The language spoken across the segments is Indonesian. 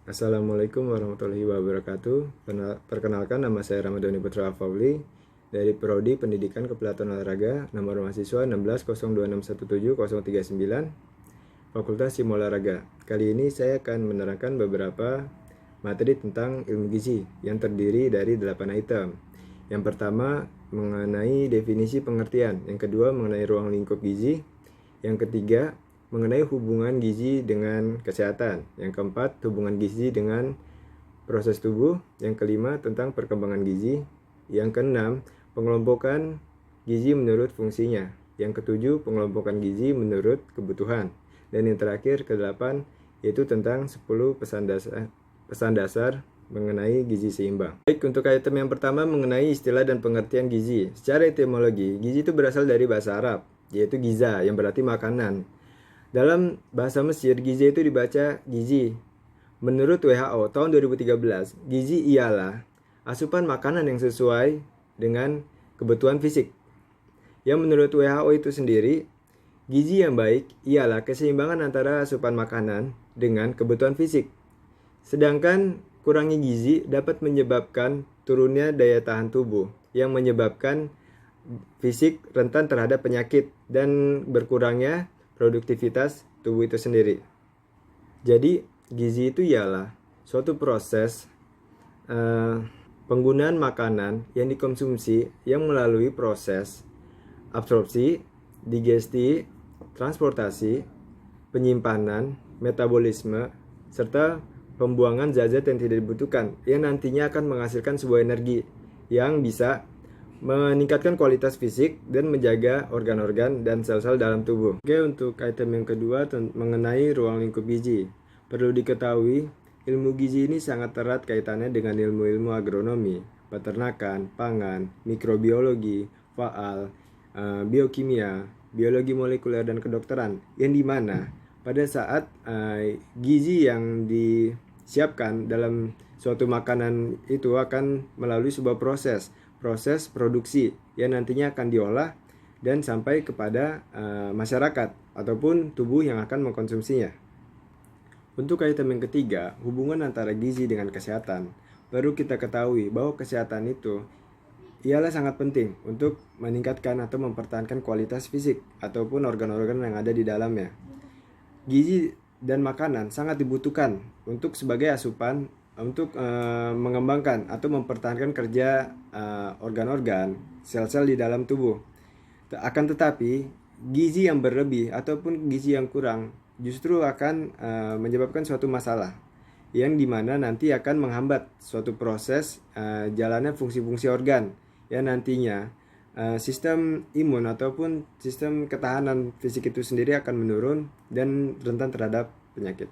Assalamualaikum warahmatullahi wabarakatuh. Perkenalkan, nama saya Ramadhani Putra Fauli dari Prodi Pendidikan Kepelatihan Olahraga, nomor mahasiswa 1602617039, Fakultas Ilmu Olahraga. Kali ini saya akan menerangkan beberapa materi tentang ilmu gizi yang terdiri dari 8 item. Yang pertama mengenai definisi pengertian, yang kedua mengenai ruang lingkup gizi, yang ketiga mengenai hubungan gizi dengan kesehatan, yang keempat hubungan gizi dengan proses tubuh, yang kelima tentang perkembangan gizi, yang keenam pengelompokan gizi menurut fungsinya, yang ketujuh pengelompokan gizi menurut kebutuhan, dan yang terakhir kedelapan yaitu tentang 10 pesan dasar mengenai gizi seimbang. Baik, untuk item yang pertama mengenai istilah dan pengertian gizi. Secara etimologi, gizi itu berasal dari bahasa Arab, yaitu giza, yang berarti makanan. Dalam bahasa Mesir, gizi itu dibaca gizi. Menurut WHO tahun 2013, gizi ialah asupan makanan yang sesuai dengan kebutuhan fisik. Yang menurut WHO itu sendiri, gizi yang baik ialah keseimbangan antara asupan makanan dengan kebutuhan fisik. Sedangkan kurangnya gizi dapat menyebabkan turunnya daya tahan tubuh, yang menyebabkan fisik rentan terhadap penyakit dan berkurangnya produktivitas tubuh itu sendiri. Jadi gizi itu ialah suatu proses penggunaan makanan yang dikonsumsi yang melalui proses absorpsi, digesti, transportasi, penyimpanan, metabolisme, serta pembuangan zat-zat yang tidak dibutuhkan yang nantinya akan menghasilkan sebuah energi yang bisa meningkatkan kualitas fisik dan menjaga organ-organ dan sel-sel dalam tubuh. Oke, untuk item yang kedua mengenai ruang lingkup gizi. Perlu diketahui, ilmu gizi ini sangat erat kaitannya dengan ilmu-ilmu agronomi, peternakan, pangan, mikrobiologi, faal, biokimia, biologi molekuler, dan kedokteran, yang dimana pada saat gizi yang disiapkan dalam suatu makanan itu akan melalui sebuah proses produksi yang nantinya akan diolah dan sampai kepada masyarakat ataupun tubuh yang akan mengkonsumsinya. Untuk item yang ketiga, hubungan antara gizi dengan kesehatan. Perlu kita ketahui bahwa kesehatan itu ialah sangat penting untuk meningkatkan atau mempertahankan kualitas fisik ataupun organ-organ yang ada di dalamnya. Gizi dan makanan sangat dibutuhkan untuk sebagai asupan untuk mengembangkan atau mempertahankan kerja organ-organ, sel-sel di dalam tubuh. Akan tetapi, gizi yang berlebih ataupun gizi yang kurang justru akan menyebabkan suatu masalah, yang dimana nanti akan menghambat suatu proses jalannya fungsi-fungsi organ, yang nantinya sistem imun ataupun sistem ketahanan fisik itu sendiri akan menurun dan rentan terhadap penyakit.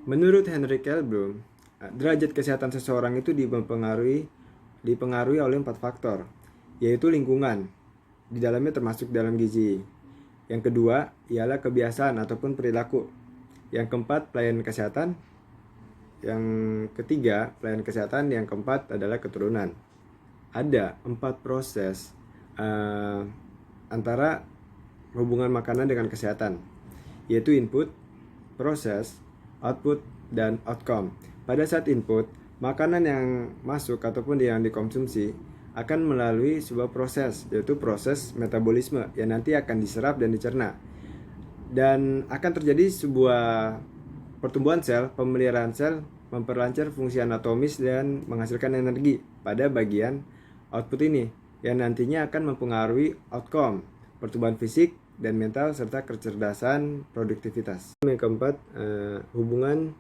Menurut Henrik L. Bloom, derajat kesehatan seseorang itu dipengaruhi oleh 4 faktor, yaitu lingkungan, di dalamnya termasuk dalam gizi. Yang kedua ialah kebiasaan ataupun perilaku. Yang keempat pelayanan kesehatan. Yang ketiga pelayanan kesehatan. Yang keempat adalah keturunan. Ada 4 proses antara hubungan makanan dengan kesehatan, yaitu input, proses, output, dan outcome. Pada saat input, makanan yang masuk ataupun yang dikonsumsi akan melalui sebuah proses, yaitu proses metabolisme yang nanti akan diserap dan dicerna, dan akan terjadi sebuah pertumbuhan sel, pemeliharaan sel, memperlancar fungsi anatomis dan menghasilkan energi pada bagian output ini, yang nantinya akan mempengaruhi outcome, pertumbuhan fisik dan mental, serta kecerdasan produktivitas. Yang keempat, hubungan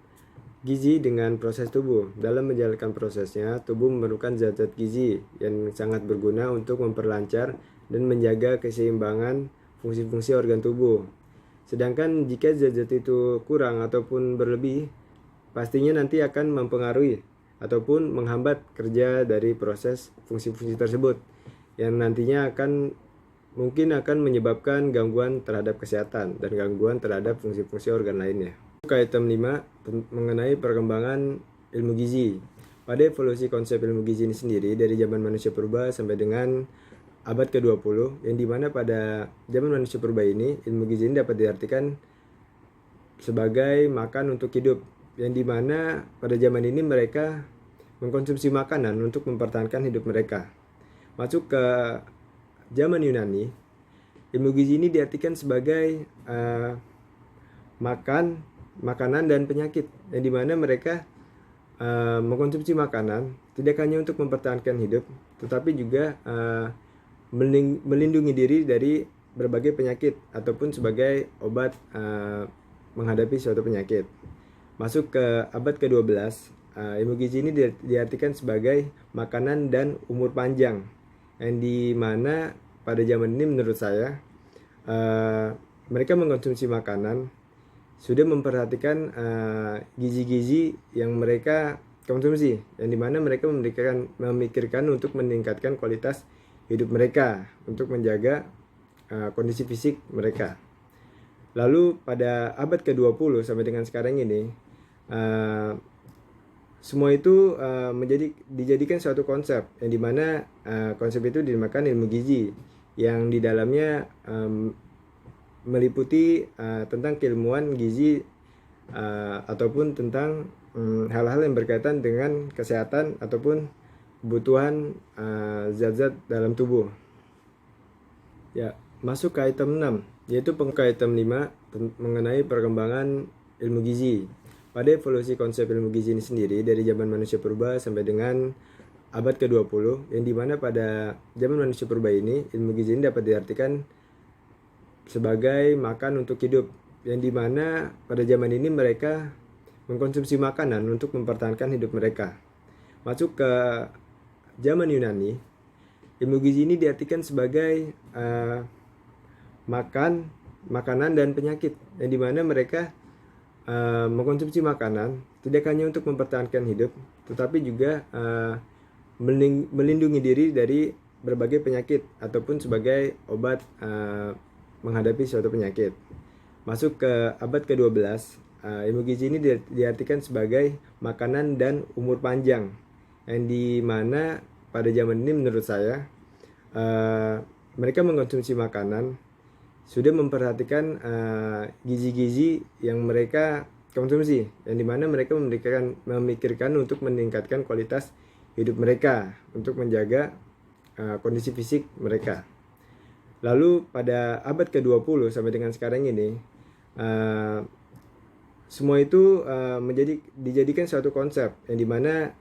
gizi dengan proses tubuh. Dalam menjalankan prosesnya, tubuh memerlukan zat-zat gizi yang sangat berguna untuk memperlancar dan menjaga keseimbangan fungsi-fungsi organ tubuh. Sedangkan jika zat-zat itu kurang ataupun berlebih, pastinya nanti akan mempengaruhi ataupun menghambat kerja dari proses fungsi-fungsi tersebut, yang nantinya mungkin akan menyebabkan gangguan terhadap kesehatan dan gangguan terhadap fungsi-fungsi organ lainnya. Item 5 mengenai perkembangan ilmu gizi. Pada evolusi konsep ilmu gizi ini sendiri dari zaman manusia purba sampai dengan abad ke-20, yang dimana pada zaman manusia purba ini ilmu gizi ini dapat diartikan sebagai makan untuk hidup, yang dimana pada zaman ini mereka mengkonsumsi makanan untuk mempertahankan hidup mereka. Masuk ke zaman Yunani, ilmu gizi ini diartikan sebagai makanan dan penyakit, yang dimana mereka mengkonsumsi makanan tidak hanya untuk mempertahankan hidup, tetapi juga melindungi diri dari berbagai penyakit ataupun sebagai obat menghadapi suatu penyakit. Masuk ke abad ke-12, ilmu gizi ini diartikan sebagai makanan dan umur panjang, yang dimana pada zaman ini menurut saya mereka mengkonsumsi makanan sudah memperhatikan gizi-gizi yang mereka konsumsi, yang dimana mereka memikirkan untuk meningkatkan kualitas hidup mereka untuk menjaga kondisi fisik mereka. Lalu pada abad ke-20 sampai dengan sekarang ini, semua itu dijadikan suatu konsep, yang dimana konsep itu dinamakan ilmu gizi, yang di dalamnya meliputi tentang keilmuan gizi ataupun tentang hal-hal yang berkaitan dengan kesehatan ataupun kebutuhan zat-zat dalam tubuh. Ya, masuk ke item 6, yaitu ke item 5 mengenai perkembangan ilmu gizi. Pada evolusi konsep ilmu gizi ini sendiri dari zaman manusia purba sampai dengan abad ke-20, yang dimana pada zaman manusia purba ini ilmu gizi ini dapat diartikan sebagai makan untuk hidup, yang dimana pada zaman ini mereka mengkonsumsi makanan untuk mempertahankan hidup mereka. Masuk ke zaman Yunani, ilmu gizi ini diartikan sebagai makanan dan penyakit, yang dimana mereka mengkonsumsi makanan tidak hanya untuk mempertahankan hidup, tetapi juga melindungi diri dari berbagai penyakit ataupun sebagai obat menghadapi suatu penyakit. Masuk ke abad ke-12, ilmu gizi ini diartikan sebagai makanan dan umur panjang, yang dimana pada zaman ini menurut saya mereka mengkonsumsi makanan sudah memperhatikan gizi-gizi yang mereka konsumsi, yang dimana mereka memikirkan untuk meningkatkan kualitas hidup mereka untuk menjaga kondisi fisik mereka. Lalu pada abad ke-20 sampai dengan sekarang ini, semua itu dijadikan suatu konsep, yang dimana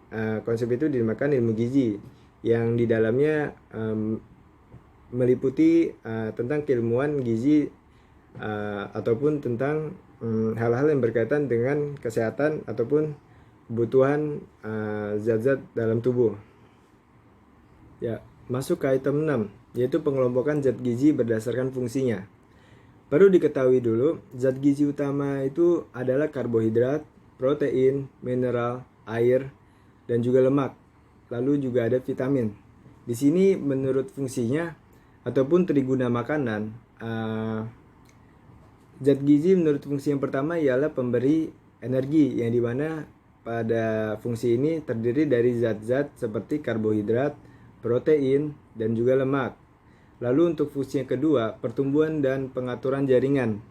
konsep itu dinamakan ilmu gizi, yang di dalamnya meliputi tentang keilmuan gizi ataupun tentang hal-hal yang berkaitan dengan kesehatan ataupun kebutuhan zat-zat dalam tubuh. Ya, masuk ke item 6, yaitu pengelompokan zat gizi berdasarkan fungsinya. Perlu diketahui dulu, zat gizi utama itu adalah karbohidrat, protein, mineral, air, dan juga lemak. Lalu juga ada vitamin. Di sini menurut fungsinya ataupun triguna makanan, zat gizi menurut fungsi yang pertama ialah pemberi energi, yang dimana pada fungsi ini terdiri dari zat-zat seperti karbohidrat, protein, dan juga lemak. Lalu untuk fungsi yang kedua, pertumbuhan dan pengaturan jaringan.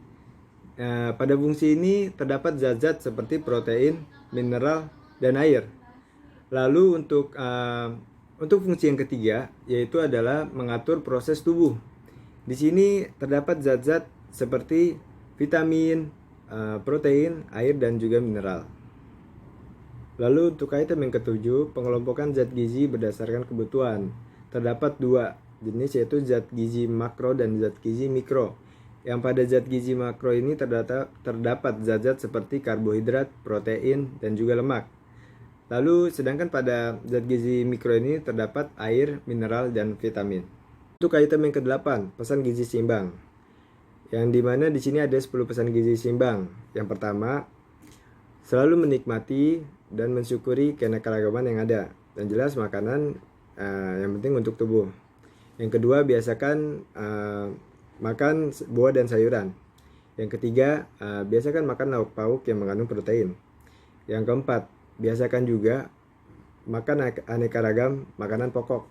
Pada fungsi ini terdapat zat-zat seperti protein, mineral, dan air. Lalu untuk fungsi yang ketiga, yaitu adalah mengatur proses tubuh. Di sini terdapat zat-zat seperti vitamin, protein, air, dan juga mineral. Lalu untuk item yang ketujuh, pengelompokan zat gizi berdasarkan kebutuhan. Terdapat dua jenis, yaitu zat gizi makro dan zat gizi mikro. Yang pada zat gizi makro ini terdapat zat-zat seperti karbohidrat, protein, dan juga lemak. Lalu sedangkan pada zat gizi mikro ini terdapat air, mineral, dan vitamin. Untuk item yang ke-8, pesan gizi seimbang. Yang dimana di sini ada 10 pesan gizi seimbang. Yang pertama, selalu menikmati dan mensyukuri keanekaragaman yang ada, dan jelas makanan yang penting untuk tubuh. Yang kedua, biasakan makan buah dan sayuran. Yang ketiga, biasakan makan lauk pauk yang mengandung protein. Yang keempat, biasakan juga makan aneka ragam makanan pokok.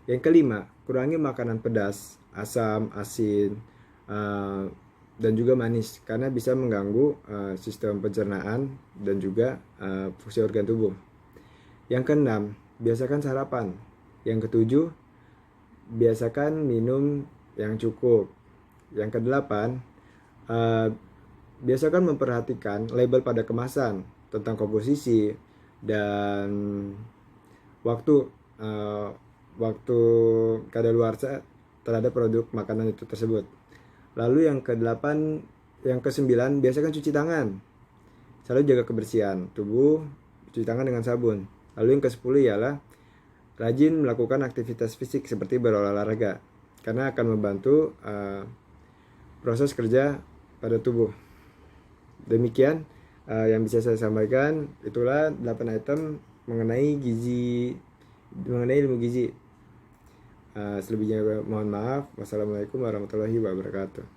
Yang kelima, kurangi makanan pedas, asam, asin, dan juga manis karena bisa mengganggu sistem pencernaan dan juga fungsi organ tubuh. Yang keenam, biasakan sarapan. Yang ketujuh, biasakan minum yang cukup. Yang kedelapan, biasakan memperhatikan label pada kemasan tentang komposisi dan waktu waktu kadaluarsa terhadap produk makanan itu tersebut. Lalu yang kesembilan, biasakan cuci tangan. Selalu jaga kebersihan tubuh, cuci tangan dengan sabun. Lalu yang ke-10 ialah rajin melakukan aktivitas fisik seperti berolahraga karena akan membantu proses kerja pada tubuh. Demikian yang bisa saya sampaikan. Itulah 8 item mengenai ilmu gizi. Selebihnya mohon maaf. Wassalamualaikum warahmatullahi wabarakatuh.